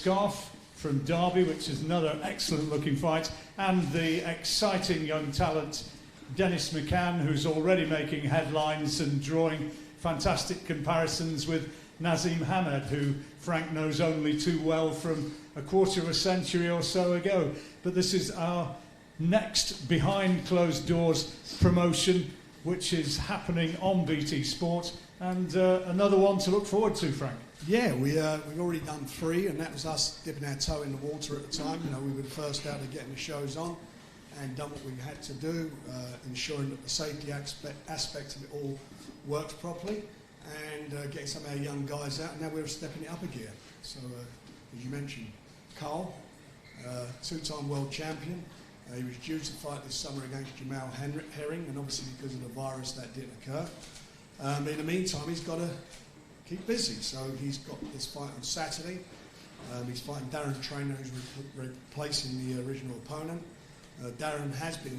scarf from Derby, which is another excellent looking fight, and the exciting young talent Dennis McCann, who's already making headlines and drawing fantastic comparisons with Naseem Hamed, who Frank knows only too well from a quarter of a century or so ago. But this is our next behind closed doors promotion, which is happening on BT Sport, and another one to look forward to, Frank. Yeah, we've already done 3, and that was us dipping our toe in the water at the time. You know, we were the first out of getting the shows on and done what we had to do, ensuring that the safety aspect of it all works properly, and getting some of our young guys out, and now we're stepping it up a gear. So, as you mentioned, Carl, 2-time world champion. He was due to fight this summer against Jamal Herring, and obviously because of the virus that didn't occur. In the meantime, he's got to keep busy, so he's got this fight on Saturday. He's fighting Darren Trainer, who's replacing the original opponent. Darren has been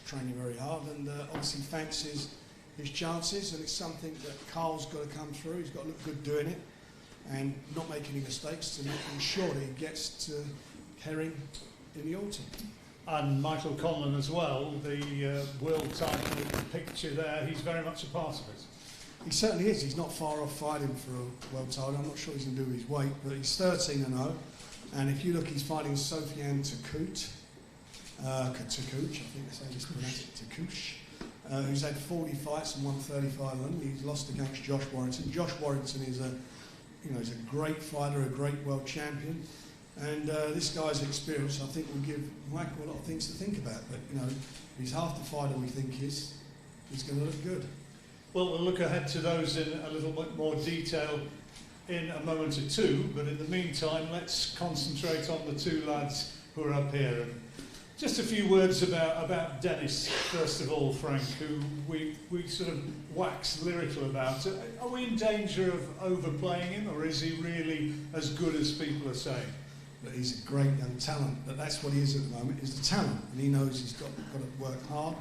training very hard, and obviously fancies his chances, and it's something that Carl's got to come through. He's got to look good doing it and not make any mistakes to make sure that he gets to Herring in the autumn. And Michael Conlan as well, the world title picture there, he's very much a part of it. He certainly is. He's not far off fighting for a world title. I'm not sure he's going to do his weight, but he's 13-0. And if you look, he's fighting Sofiane Takouch, I think that's how you pronounce it, Takouch, who's had 40 fights and won 35 of them. He's lost against Josh Warrington. Josh Warrington is he's a great fighter, a great world champion. And this guy's experience, I think, will give Michael a lot of things to think about. But, if he's half the fighter we think he's going to look good. Well, we'll look ahead to those in a little bit more detail in a moment or two. But in the meantime, let's concentrate on the 2 lads who are up here. And just a few words about Dennis, first of all, Frank, who we sort of wax lyrical about. Are we in danger of overplaying him, or is he really as good as people are saying? But he's a great young talent, but that's what he is at the moment, is the talent. And he knows he's got to work hard,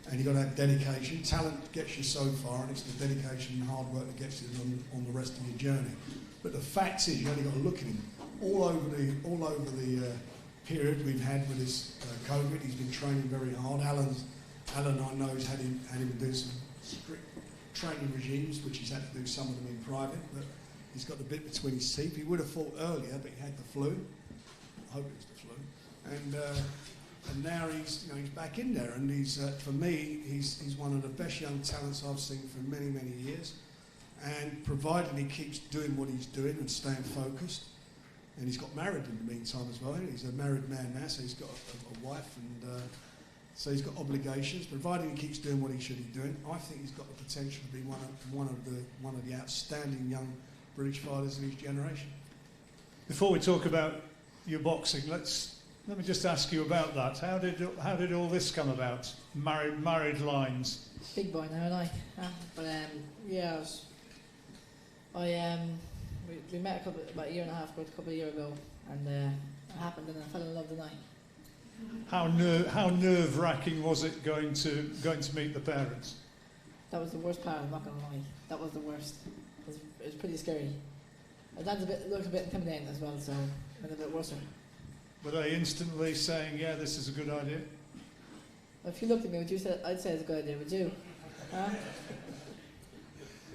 and you've got to have dedication. Talent gets you so far, and it's the dedication and hard work that gets you on the rest of your journey. But the fact is, you only got to look at him. All over the period we've had with this COVID, he's been training very hard. Alan, I know, has had him do some strict training regimes, which he's had to do some of them in private, but he's got the bit between his teeth. He would have fought earlier, but he had the flu. I hope it was the flu. And now he's back in there, and he's for me he's one of the best young talents I've seen for many, many years. And provided he keeps doing what he's doing and staying focused, and he's got married in the meantime as well. He's a married man now, so he's got a wife, and so he's got obligations. Provided he keeps doing what he should be doing, I think he's got the potential to be one of the outstanding young British fighters of his generation. Before we talk about your boxing, let me just ask you about that. How did all this come about? Married lines. Big boy now, aren't I? But yeah, we met about a year and a half ago, a couple of years ago, and it happened, and I fell in love the night. How nerve-wracking was it going to meet the parents? That was the worst part. I'm not going to lie. That was the worst. It was pretty scary. My dad's looked a bit intimidating as well, so it made it a bit worse. Were they instantly saying, "Yeah, this is a good idea"? Well, if you looked at me, I'd say it's a good idea. Would you? Huh?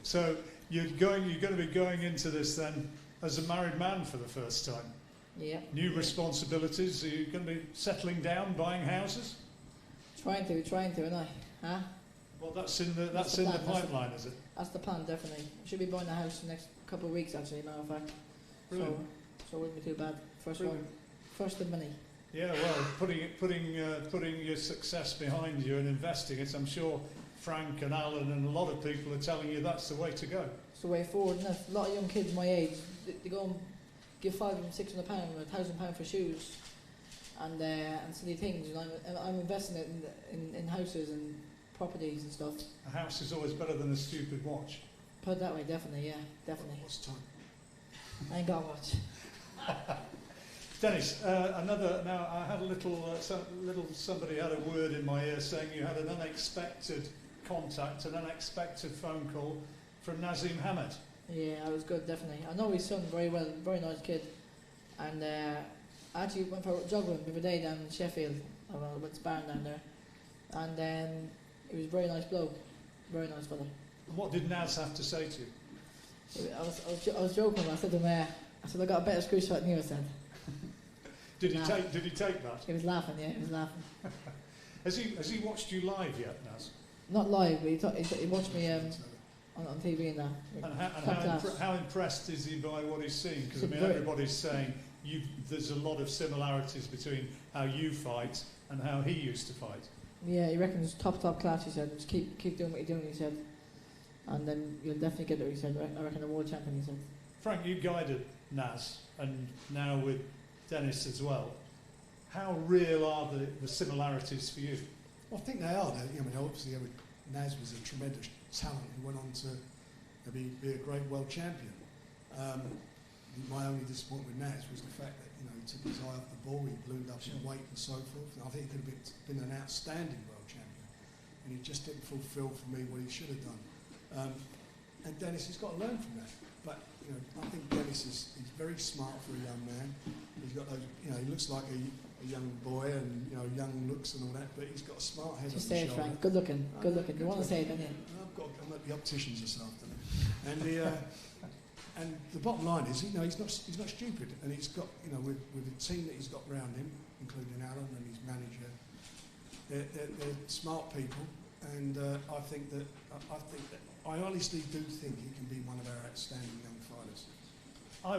So you're going to be going into this then as a married man for the first time. Yeah. New responsibilities. Are you going to be settling down, buying houses? Trying to, aren't I? Huh? Well, that's in the pipeline, is it? That's the plan, definitely. I should be buying a house in the next couple of weeks, actually, matter of fact. Brilliant. So it wouldn't be too bad. First the money. Yeah, well, putting your success behind you and investing it, I'm sure Frank and Alan and a lot of people are telling you that's the way to go. It's the way forward, isn't it? A lot of young kids my age, they go and give £500 and £600, £1,000 for shoes and silly things. And I'm investing it in houses and properties and stuff. A house is always better than a stupid watch. Put it that way, definitely, yeah, definitely. What's time? I ain't got a watch. Dennis, now I had a little somebody had a word in my ear saying you had an unexpected contact, an unexpected phone call from Naseem Hamed. Yeah, I was good, definitely. I know his son very well, very nice kid, And I actually went for juggling the other day down in Sheffield. I went sparring down there. And he was a very nice bloke, very nice fella. What did Naz have to say to you? I was joking. I said to him, I said I got a better screw shot than you. I said. Did he take that? He was laughing. Yeah, he was laughing. Has he watched you live yet, Naz? Not live, but he watched me on TV and that. And how impressed is he by what he's seen? Because I mean, everybody's saying there's a lot of similarities between how you fight and how he used to fight. Yeah, he reckons top class. He said, just keep doing what you're doing. He said, and then you'll definitely get there. He said, I reckon a world champion. He said. Frank, you guided Naz, and now with Dennis as well. How real are the similarities for you? Well, I think they are. I mean, obviously, Naz was a tremendous talent who went on to be a great world champion. My only disappointment with Naz was the fact that he took his eye off the ball, he ballooned up in weight and so forth. And I think he could have been an outstanding world champion, and he just didn't fulfil for me what he should have done. And Dennis has got to learn from that. But I think Dennis he's very smart for a young man. He's got those, he looks like a young boy and young looks and all that, but he's got a smart head. Just say it, Frank. Good looking. You want to say it, don't you? I'm at the opticians this afternoon, and the bottom line is, he's not stupid, and he's got, with the team that he's got around him, including Alan and his manager, they're smart people, and I honestly do think he can be one of our outstanding young fighters.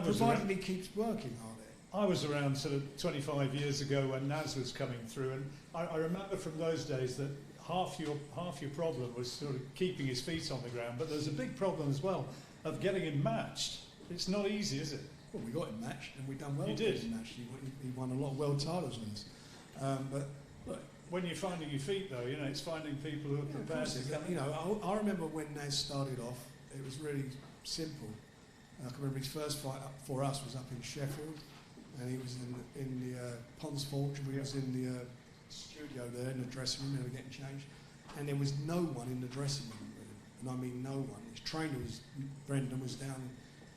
Provided he keeps working hard at it. I was around sort of 25 years ago when Naz was coming through, and I remember from those days that half your problem was sort of keeping his feet on the ground, but there's a big problem as well of getting him matched. It's not easy, is it? Well, we got him matched, and we done well. You did. Him matched. He won a lot of world titles with us. But when you're finding your feet, though, it's finding people who are prepared to come. I remember when Naz started off, it was really simple. I can remember his first fight for us was up in Sheffield, and he was in the Ponds Fortune. We was in the studio there in the dressing room. They were getting changed, and there was no one in the dressing room with him, and I mean no one. His trainer Brendan was down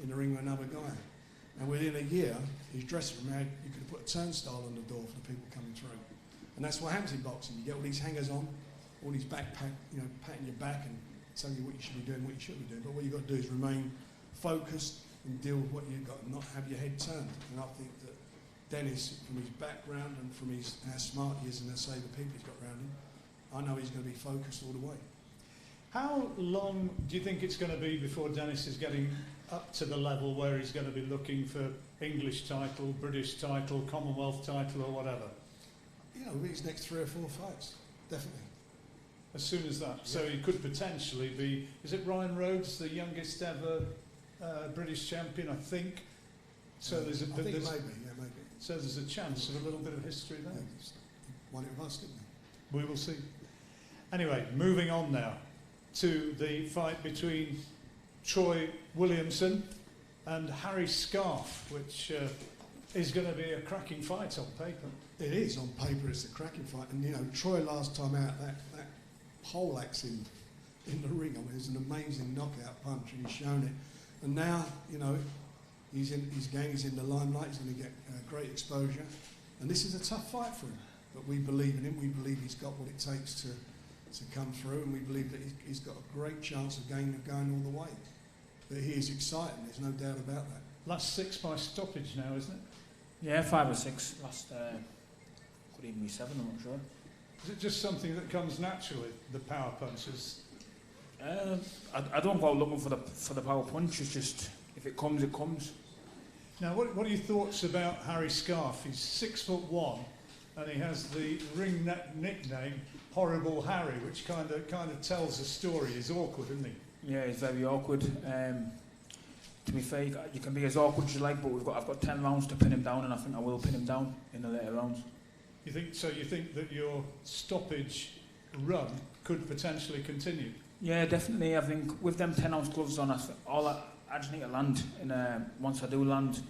in the ring with another guy, and within a year, his dressing room you could have put a turnstile on the door for the people coming through, and that's what happens in boxing. You get all these hangers on, all these backpack, patting your back and telling you what you should be doing, what you shouldn't be doing. But what you've got to do is remain focused and deal with what you've got, and not have your head turned. And I think that Dennis, from his background and from how smart he is, and the people he's got around him, I know he's going to be focused all the way. How long do you think it's going to be before Dennis is getting up to the level where he's going to be looking for English title, British title, Commonwealth title, or whatever? These next 3 or 4 fights, definitely. As soon as that. Yeah. So he could potentially be, is it Ryan Rhodes, the youngest ever British champion, I think? So there's a bit. Maybe. So there's a chance of a little bit of history there. Won it with us, didn't we? We will see. Anyway, moving on now to the fight between Troy Williamson and Harry Scarf, which is going to be a cracking fight on paper. It is on paper. It's a cracking fight, and Troy last time out that pole axe in the ring. I mean, it was an amazing knockout punch, and he's shown it. And now he's in the limelight. He's going to get great exposure, and this is a tough fight for him. But we believe in him. We believe he's got what it takes to come through, and we believe that he's got a great chance of going all the way. But he is exciting. There's no doubt about that. Last 6 by stoppage now, isn't it? Yeah, 5 or 6. Last could even be 7. I'm not sure. Is it just something that comes naturally, the power punches? I don't go looking for the power punch. It's just if it comes, it comes. Now, what are your thoughts about Harry Scarf? He's 6'1", and he has the ring nickname Horrible Harry, which kind of tells a story. He's awkward, isn't he? Yeah, he's very awkward. To be fair, you can be as awkward as you like, but I've got 10 rounds to pin him down, and I think I will pin him down in the later rounds. You think that your stoppage run could potentially continue? Yeah, definitely. I think with them 10-ounce gloves on, I just need to land. And once I do land,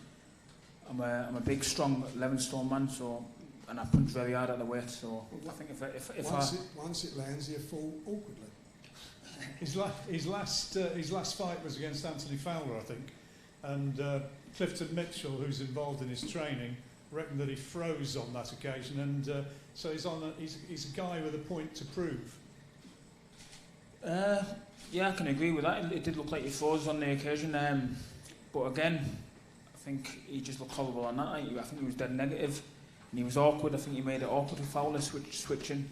I'm a big, strong 11-stone man. And I punch very hard at the weight. So I think once it lands, you fall awkwardly. His last fight was against Anthony Fowler, I think, and Clifton Mitchell, who's involved in his training, reckoned that he froze on that occasion, and so he's a guy with a point to prove. Yeah, I can agree with that. It did look like he froze on the occasion, but again, I think he just looked horrible on that night. I think he was dead negative, and he was awkward. I think he made it awkward with Fowler switching,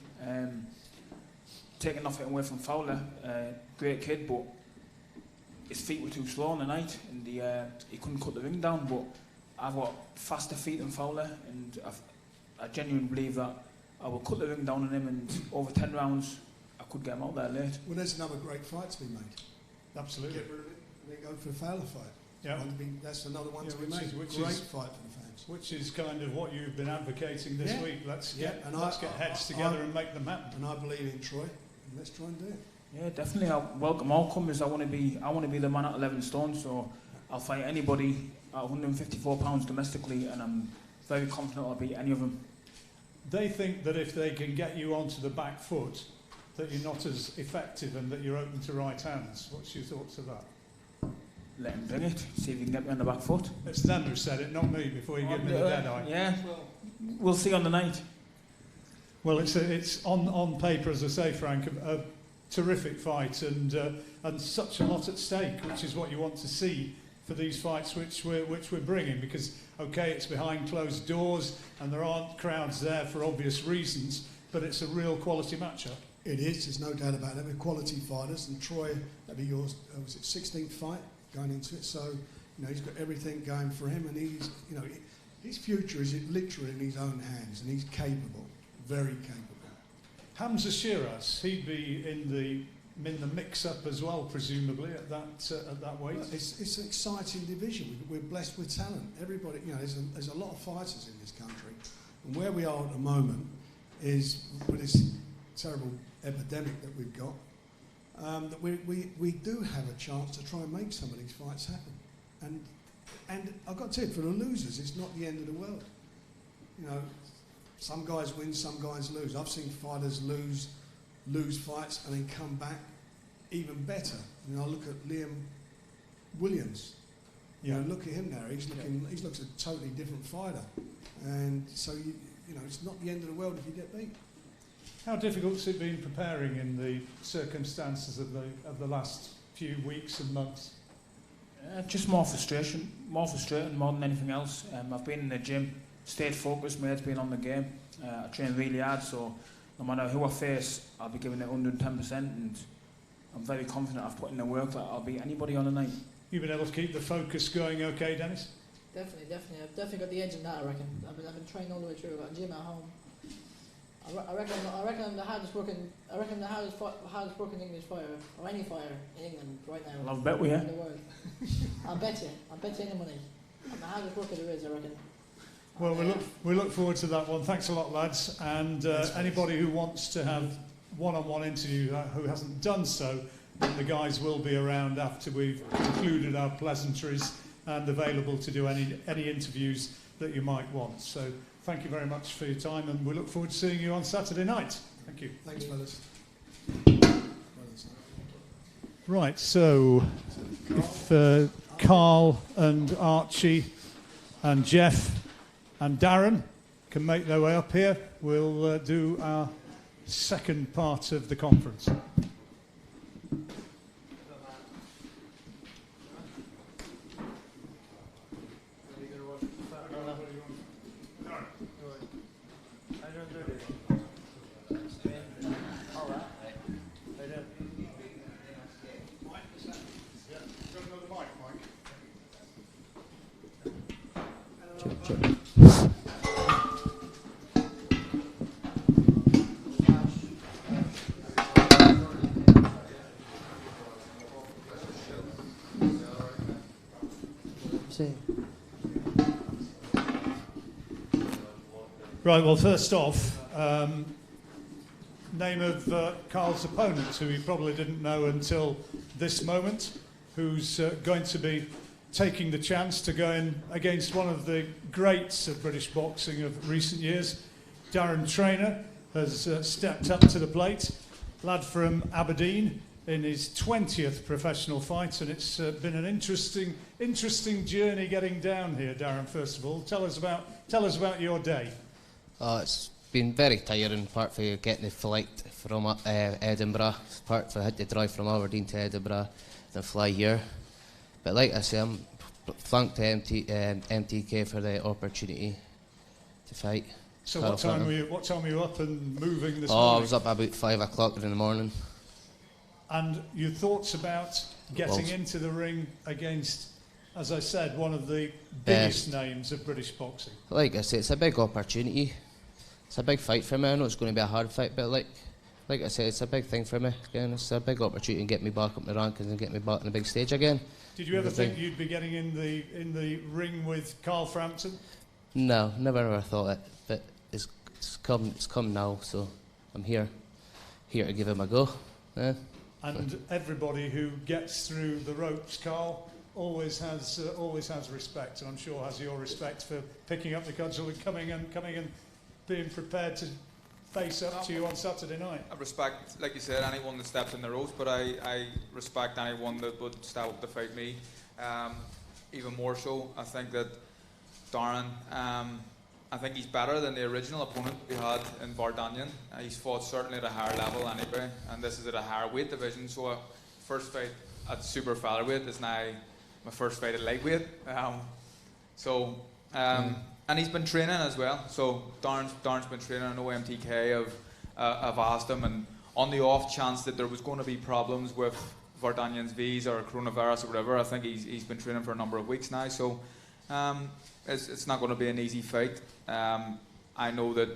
taking nothing away from Fowler. Great kid, but his feet were too slow on the night, and he couldn't cut the ring down. But I've got faster feet than Fowler, and I genuinely believe that I will cut the ring down on him, and over 10 rounds, I could get him out there late. Well, there's another great fight to be made. Absolutely. Get rid of it and then go for a Fowler fight. Yeah. That's another one to be made. Great fight for the fans. Which is kind of what you've been advocating this week. Let's get heads together and make them happen. And I believe in Troy. And let's try and do it. Yeah, definitely. I welcome all comers. I want to be the man at 11 stone. So I'll fight anybody at 154 pounds domestically, and I'm very confident I'll beat any of them. They think that if they can get you onto the back foot, that you're not as effective and that you're open to right hands. What's your thoughts of that? Let him bring it. See if you can get me on the back foot. It's them who said it, not me, before you give me the dead eye. Yeah, we'll see on the night. Well, it's on paper, as I say, Frank, a terrific fight and such a lot at stake, which is what you want to see for these fights which we're bringing. Because, okay, it's behind closed doors and there aren't crowds there for obvious reasons, but it's a real quality matchup. It is, there's no doubt about it. We're quality fighters, and Troy, that'd be yours, was it 16th fight going into it? So, he's got everything going for him, and he's, his future is literally in his own hands, and he's capable, very capable. Hamza Shiraz, he'd be in the mix-up as well, presumably at that weight. Well, it's an exciting division. We're blessed with talent. Everybody, there's a lot of fighters in this country, and where we are at the moment is with this terrible epidemic that we've got, that we do have a chance to try and make some of these fights happen. And I've got to tell you, for the losers, it's not the end of the world. Some guys win, some guys lose. I've seen fighters lose fights and then come back even better. I look at Liam Williams. Look at him now. He looks a totally different fighter. And so it's not the end of the world if you get beat. How difficult has it been preparing in the circumstances of the last few weeks and months? Just more frustrating more than anything else. I've been in the gym, stayed focused, my head's been on the game. I train really hard, so no matter who I face, I'll be giving it 110%, and I'm very confident I've put in the work that I'll beat anybody on the night. You've been able to keep the focus going okay, Dennis? Definitely. I've definitely got the edge in that, I reckon. I've been training all the way through. I've got a gym at home. I reckon I'm the hardest working English fighter, or any fighter in England right now. I'll bet we are. In the world. I'll bet you any money. I'm the hardest worker there is, I reckon. Well, we look forward to that one. Thanks a lot, lads. And anybody who wants to have one-on-one interview who hasn't done so, then the guys will be around after we've concluded our pleasantries and available to do any interviews that you might want. So thank you very much for your time, and we look forward to seeing you on Saturday night. Thank you. Thanks, fellas. Right, so if Carl and Archie and Jeff and Darren can make their way up here, we'll do our second part of the conference. Right, well, first off, name of Carl's opponent, who he probably didn't know until this moment, who's going to be taking the chance to go in against one of the greats of British boxing of recent years. Darren Traynor has stepped up to the plate. Lad from Aberdeen, in his 20th professional fight, and it's been an interesting journey getting down here. Darren, first of all, tell us about your day. It's been very tiring, apart from getting the flight from Edinburgh. Apart from I had to drive from Aberdeen to Edinburgh, then fly here. But like I say, I'm flunked to MTK for the opportunity to fight. So what time were you up and moving this morning? I was up about 5 o'clock in the morning. And your thoughts about getting into the ring against, as I said, one of the biggest names of British boxing? Like I say, it's a big opportunity. It's a big fight for me. I know it's going to be a hard fight, but like I say, it's a big thing for me. Again, it's a big opportunity to get me back up the rankings and get me back on the big stage again. Did you ever think you'd be getting in the ring with Carl Frampton? No, never ever thought it. But it's come now, so I'm here to give him a go. Yeah. And everybody who gets through the ropes, Carl, always has respect, and I'm sure has your respect for picking up the cudgel and coming and being prepared to face up to you on Saturday night. I respect, like you said, anyone that steps in the ropes, but I respect anyone that would step up to fight me. Even more so, I think that Darren, I think he's better than the original opponent we had in Vardanyan. He's fought certainly at a higher level anyway, and this is at a higher weight division. So first fight at super featherweight is now my first fight at lightweight. And he's been training as well. So Darren's been training. I know MTK have asked him, and on the off chance that there was going to be problems with Vardanyan's visa or coronavirus or whatever, I think he's been training for a number of weeks now. So it's not going to be an easy fight. I know that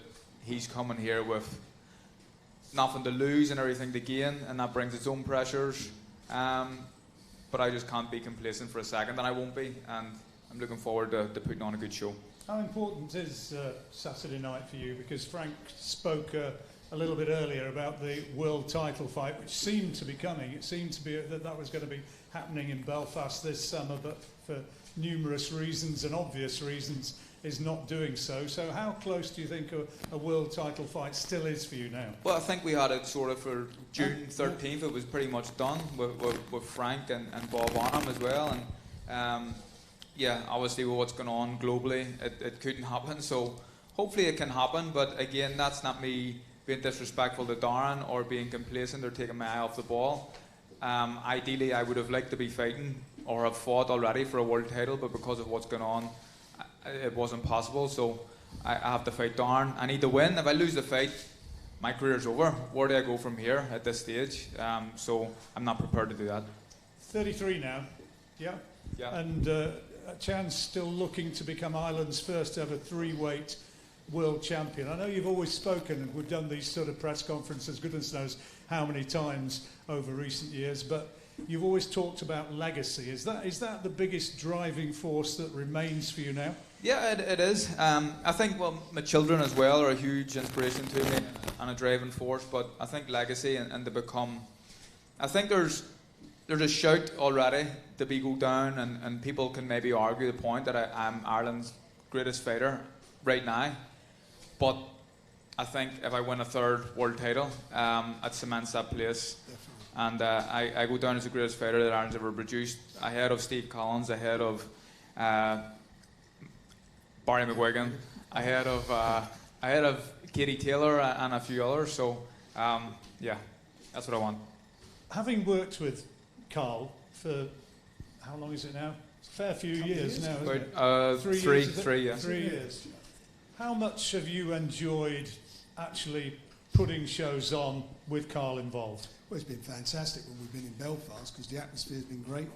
he's coming here with nothing to lose and everything to gain, and that brings its own pressures. But I just can't be complacent for a second, and I won't be. And I'm looking forward to putting on a good show. How important is Saturday night for you? Because Frank spoke a little bit earlier about the world title fight, which seemed to be coming. It seemed to be that was going to be happening in Belfast this summer, but for numerous reasons and obvious reasons is not doing so. So how close do you think a world title fight still is for you now? Well, I think we had it sort of for June 13th. It was pretty much done with Frank and Bob Arnhem as well. And yeah, obviously with what's going on globally, it couldn't happen. So hopefully it can happen. But again, that's not me being disrespectful to Darren or being complacent or taking my eye off the ball. Ideally, I would have liked to be fighting or have fought already for a world title, but because of what's going on, it wasn't possible. So I have to fight Darren. I need to win. If I lose the fight, my career's over. Where do I go from here at this stage? So I'm not prepared to do that. 33 now, yeah? Yeah. And Chan's still looking to become Ireland's first ever three-weight world champion. I know you've always spoken, and we've done these sort of press conferences, goodness knows how many times over recent years, but you've always talked about legacy. Is that the biggest driving force that remains for you now? Yeah, it is. I think, well, my children as well are a huge inspiration to me and a driving force, but I think legacy and to become... I think there's a shout already to be go down, and people can maybe argue the point that I'm Ireland's greatest fighter right now, but I think if I win a third world title, it cements that place. And I go down as the greatest fighter that Ireland's ever produced, ahead of Steve Collins, ahead of Barry McGuigan, ahead of Katie Taylor and a few others. So yeah, that's what I want. Having worked with Carl for how long is it now? It's a fair few years now, isn't it? 3 years. 3 years. How much have you enjoyed actually putting shows on with Carl involved? Well, it's been fantastic when we've been in Belfast because the atmosphere's been great.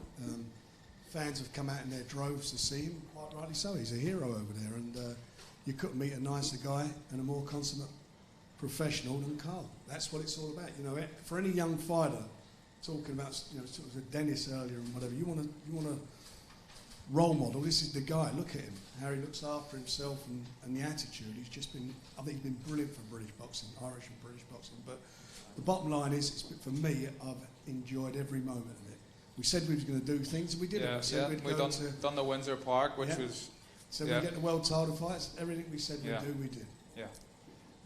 Fans have come out in their droves to see him, quite rightly so. He's a hero over there, and you couldn't meet a nicer guy and a more consummate professional than Carl. That's what it's all about. You know, for any young fighter, talking about, you know, sort of Dennis earlier and whatever, you want to role model. This is the guy. Look at him, how he looks after himself and the attitude. He's just been, I think he's been brilliant for British boxing, Irish and British boxing. But the bottom line is, for me, I've enjoyed every moment of it. We said we were going to do things, and we did it. We've done the Windsor Park, which was... So we get the world title fights. Everything we said we'd do, we did. Yeah.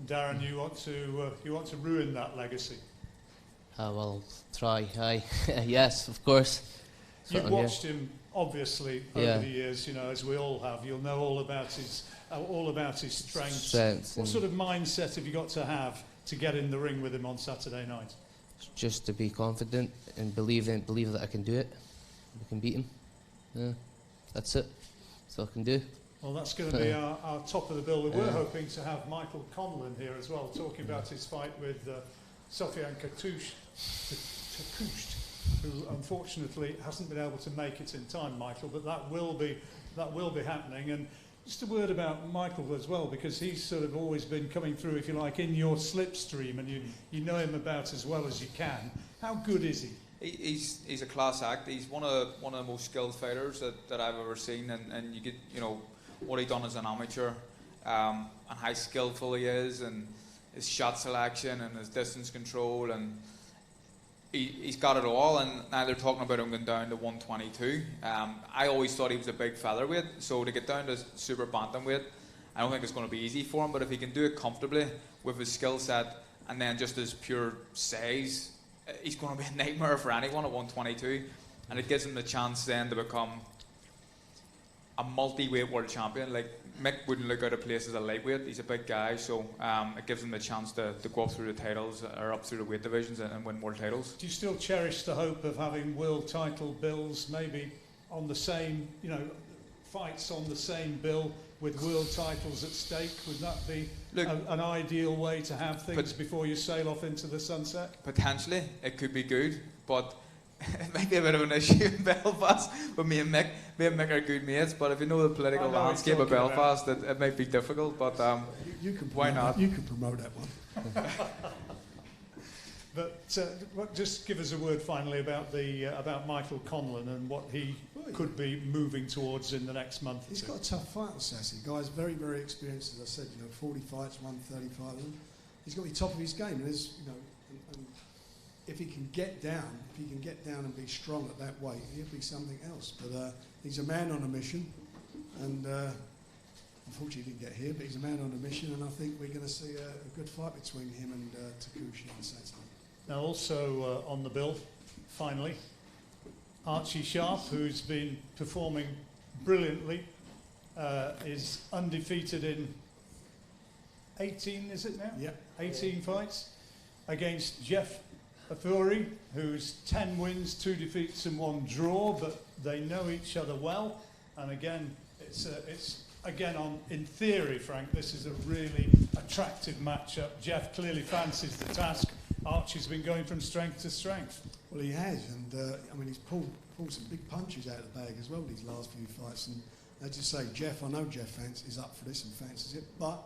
Darren, you want to ruin that legacy? I will try. Aye. Yes, of course. That's You've what I'm watched him, obviously, over the years, you know, as we all have. You'll know all about his strengths. What sort of mindset have you got to have to get in the ring with him on Saturday night? Just to be confident and believe that I can do it. We can beat him. Yeah, that's it. That's all I can do. Well, that's going to be our top of the bill. We were hoping to have Michael Conlan here as well, talking about his fight with Sofiane Takoucht, who unfortunately hasn't been able to make it in time, Michael. But that will be happening. And just a word about Michael as well, because he's sort of always been coming through, if you like, in your slipstream, and you know him about as well as you can. How good is he? He's a class act. He's one of the most skilled fighters that I've ever seen, and you get, you know, what he done as an amateur, and how skillful he is, and his shot selection and his distance control, and he's got it all. And now they're talking about him going down to 122. I always thought he was a big featherweight, so to get down to super bantamweight, I don't think it's going to be easy for him. But if he can do it comfortably with his skill set and then just his pure size, he's going to be a nightmare for anyone at 122, and it gives him the chance then to become a multi-weight world champion. Like, Mick wouldn't look out of place as a lightweight. He's a big guy, so it gives him the chance to go up through the titles or up through the weight divisions and win world titles. Do you still cherish the hope of having world title bills, maybe on the same, you know, fights on the same bill with world titles at stake? Would that be an ideal way to have things before you sail off into the sunset? Potentially, it could be good, but it might be a bit of an issue in Belfast. But me and Mick are good mates, but if you know the political landscape of Belfast, it might be difficult, but why not? You can promote that one. But just give us a word finally about Michael Conlan and what he could be moving towards in the next month or two. He's got a tough fight on Sassy. Guy's very, very experienced, as I said. 40 fights, won 35 of them. He's got to be top of his game. And there's, and if he can get down, and be strong at that weight, he'll be something else. But he's a man on a mission, and unfortunately he didn't get here. But he's a man on a mission, and I think we're going to see a good fight between him and Takoucht on Saturday. Now, also on the bill, finally, Archie Sharp, who's been performing brilliantly, is undefeated in 18, is it now? Yeah. 18 fights against Jeff Ofori, who's 10 wins, 2 defeats and 1 draw, but they know each other well. And again, it's in theory, Frank, this is a really attractive matchup. Jeff clearly fancies the task. Archie's been going from strength to strength. Well, he has, and he's pulled some big punches out of the bag as well these last few fights. And as you say, I know Jeff is up for this and fancies it, but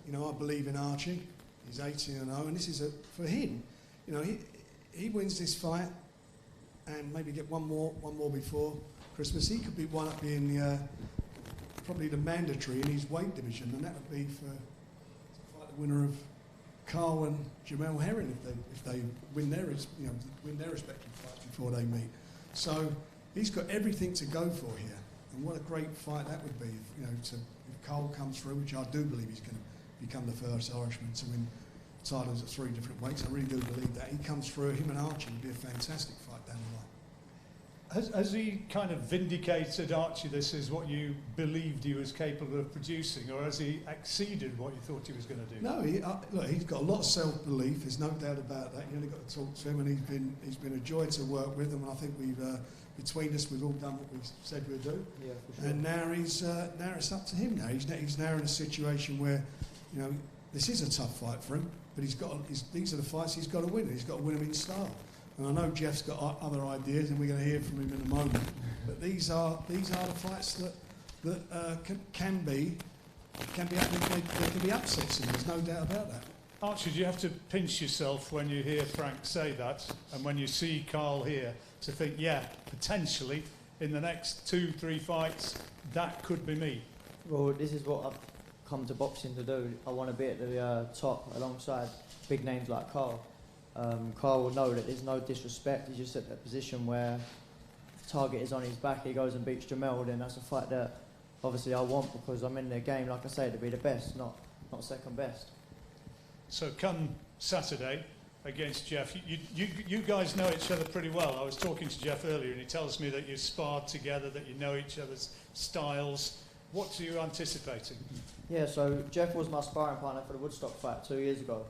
I believe in Archie. He's 18-0, and this is for him. He wins this fight, and maybe get one more before Christmas. He could be one up being probably the mandatory in his weight division, and that would be for the winner of Carl and Jamel Herring if they win their respective fights before they meet. So he's got everything to go for here, and what a great fight that would be. If Carl comes through, which I do believe he's going to become the first Irishman to win titles at 3 different weights. I really do believe that. He comes through, him and Archie would be a fantastic fight down the line. Has he kind of vindicated, Archie, this is what you believed he was capable of producing, or has he exceeded what you thought he was going to do? No, he's got a lot of self-belief, there's no doubt about that. You only got to talk to him, and he's been a joy to work with him, and I think between us we've all done what we said we'd do. Yeah, for sure. And now it's up to him now. He's now in a situation where, this is a tough fight for him, but these are the fights he's got to win, and he's got to win them in style. And I know Jeff's got other ideas, and we're going to hear from him in a moment. But these are the fights that can be upsets, and there's no doubt about that. Archie, do you have to pinch yourself when you hear Frank say that, and when you see Carl here, to think, yeah, potentially in the next 2-3 fights, that could be me? Well, this is what I've come to boxing to do. I want to be at the top alongside big names like Carl. Carl will know that there's no disrespect. He's just at that position where the target is on his back. He goes and beats Jamel. Then that's a fight that obviously I want, because I'm in the game, like I say, to be the best, not second best. So come Saturday, against Jeff. You guys know each other pretty well. I was talking to Jeff earlier, and he tells me that you sparred together, that you know each other's styles. What are you anticipating? Yeah, so Jeff was my sparring partner for the Woodstock fight 2 years ago.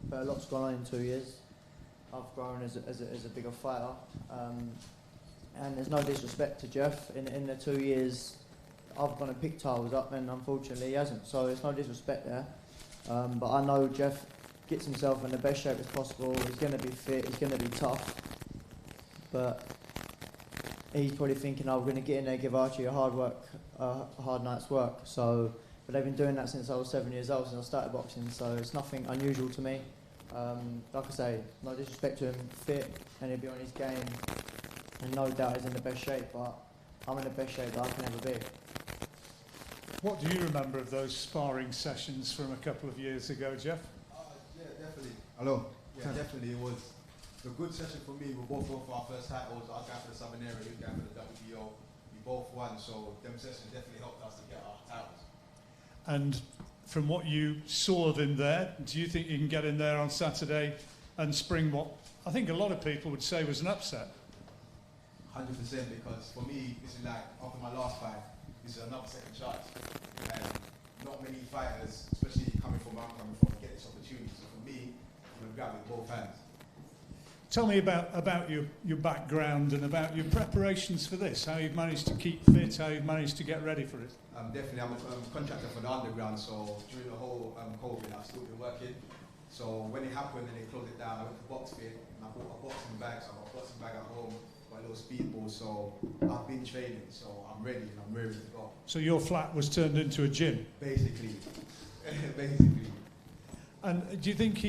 But a lot's gone on in 2 years. I've grown as a bigger fighter. And there's no disrespect to Jeff. In the 2 years, I've gone and picked titles up, and unfortunately he hasn't. So there's no disrespect there. But I know Jeff gets himself in the best shape as possible. He's going to be fit. He's going to be tough. But he's probably thinking, "Oh, we're going to get in there, give Archie a hard night's work." So, but they've been doing that since I was 7 years old, since I started boxing. So it's nothing unusual to me. Like I say, no disrespect to him, fit, and he'll be on his game. And no doubt he's in the best shape, but I'm in the best shape that I can ever be. What do you remember of those sparring sessions from a couple of years ago, Jeff? Yeah, definitely. Hello. Yeah, definitely. It was a good session for me. We both won for our first titles. I was going for the Southern Area, he was going for the WBO. We both won, so them sessions definitely helped us to get our titles. And from what you saw of him there, do you think you can get in there on Saturday and spring what I think a lot of people would say was an upset? 100%, because for me, this is like, after my last fight, this is another second chance. And not many fighters, especially coming from where I'm coming from, get this opportunity. So for me, I'm going to grab it with both hands. Tell me about your background and about your preparations for this, how you've managed to keep fit, how you've managed to get ready for it. Definitely, I'm a contractor for the underground, so during the whole COVID, I've still been working. So when it happened and they closed it down, I went to BoxFit and I bought a boxing bag, so I got a boxing bag at home, my little speedball, so I've been training, so I'm ready and I'm ready to go. So your flat was turned into a gym? Basically. Basically. And do you think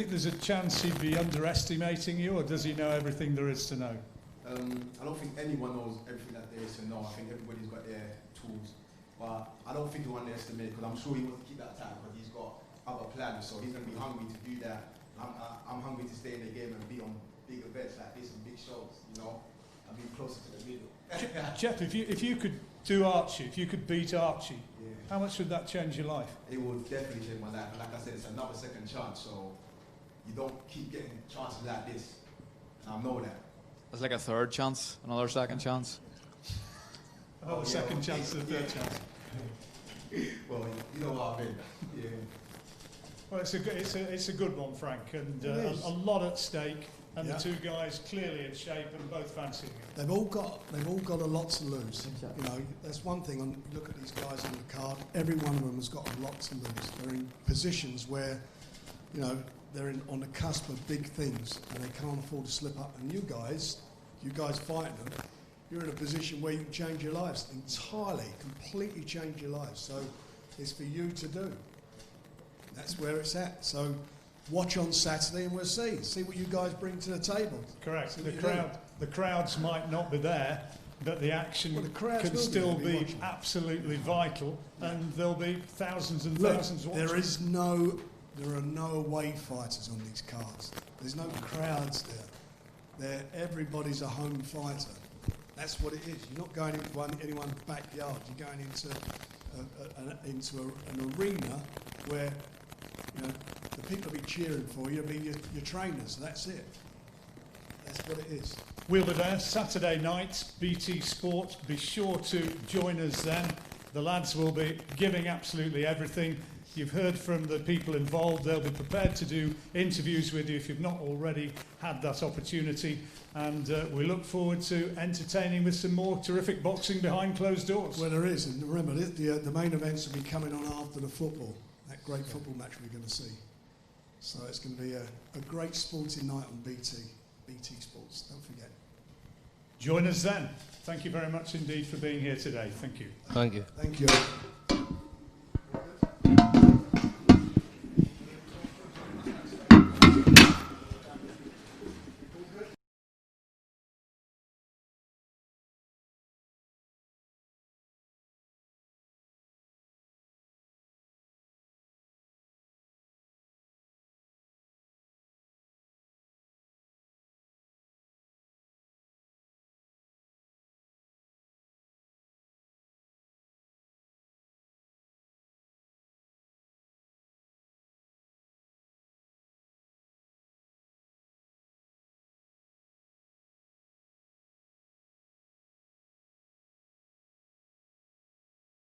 there's a chance he'd be underestimating you, or does he know everything there is to know? I don't think anyone knows everything that there is to know. I think everybody's got their tools. But I don't think he'll underestimate, because I'm sure he wants to keep that time, because he's got other plans, so he's going to be hungry to do that. I'm hungry to stay in the game and be on big events like this and big shows, you know, and be closer to the middle. Jeff, if you could do Archie, if you could beat Archie, yeah. How much would that change your life? It would definitely change my life. And like I said, it's another second chance, so you don't keep getting chances like this. And I know that. It's like a third chance, another second chance. Another second chance and a third chance. Well, you know what I mean. Yeah. Well, it's a good one, Frank, and a lot at stake. And the two guys clearly in shape and both fancying it. They've all got a lot to lose. Exactly. You know, that's one thing. When you look at these guys on the card, every one of them has got a lot to lose. They're in positions where, you know, they're on the cusp of big things, and they can't afford to slip up. And you guys fighting them, you're in a position where you can change your lives entirely, completely change your lives. So it's for you to do. That's where it's at. So watch on Saturday and we'll see what you guys bring to the table. Correct. The crowds might not be there, but the action can still be absolutely vital, and there'll be thousands and thousands watching. There are no away fighters on these cards. There's no crowds there. Everybody's a home fighter. That's what it is. You're not going into anyone's backyard. You're going into an arena where, you know, the people will be cheering for you. Will be your trainers. That's it. That's what it is. We'll be there Saturday night, BT Sport. Be sure to join us then. The lads will be giving absolutely everything. You've heard from the people involved. They'll be prepared to do interviews with you if you've not already had that opportunity. And we look forward to entertaining with some more terrific boxing behind closed doors. Well, there is. And remember, the main events will be coming on after the football. That great football match we're going to see. So it's going to be a great sporting night on BT Sports. Don't forget. Join us then. Thank you very much indeed for being here today. Thank you. Thank you. Thank you.